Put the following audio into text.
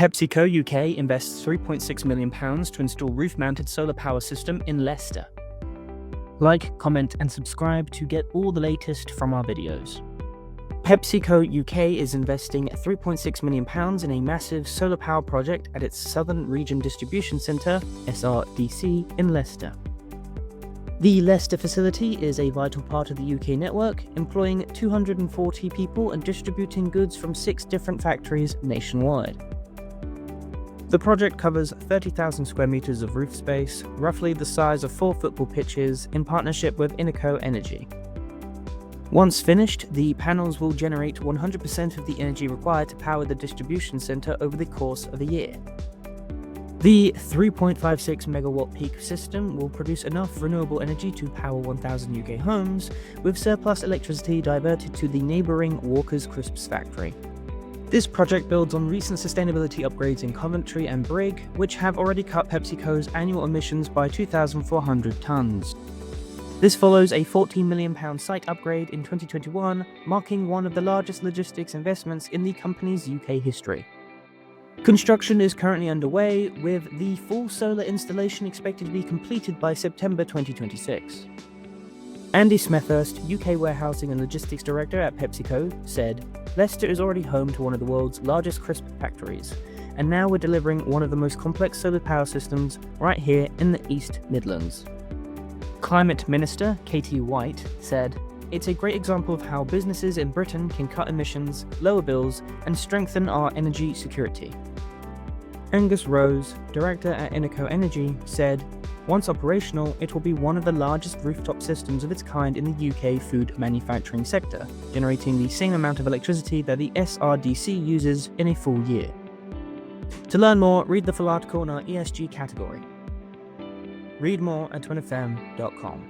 PepsiCo UK invests £3.6 million to install roof-mounted solar power system in Leicester. Like, comment and subscribe to get all the latest from our videos. PepsiCo UK is investing £3.6 million in a massive solar power project at its Southern Region Distribution Centre, SRDC, in Leicester. The Leicester facility is a vital part of the UK network, employing 240 people and distributing goods from 6 different factories nationwide. The project covers 30,000 square meters of roof space, roughly the size of 4 football pitches, in partnership with Energy. Once finished, the panels will generate 100% of the energy required to power the distribution centre over the course of a year. The 3.56 megawatt peak system will produce enough renewable energy to power 1,000 UK homes, with surplus electricity diverted to the neighbouring Walker's Crisps factory. This project builds on recent sustainability upgrades in Coventry and Brigg, which have already cut PepsiCo's annual emissions by 2,400 tonnes. This follows a £14 million site upgrade in 2021, marking one of the largest logistics investments in the company's UK history. Construction is currently underway, with the full solar installation expected to be completed by September 2026. Andy Smethurst, UK Warehousing and Logistics Director at PepsiCo, said, "Leicester is already home to one of the world's largest crisp factories, and now we're delivering one of the most complex solar power systems right here in the East Midlands." Climate Minister Katie White said, "It's a great example of how businesses in Britain can cut emissions, lower bills, and strengthen our energy security." Angus Rose, Director at Energy, said, "Once operational, it will be one of the largest rooftop systems of its kind in the UK food manufacturing sector, generating the same amount of electricity that the SRDC uses in a full year." To learn more, read the full article in our ESG category. Read more at TWinFM.com.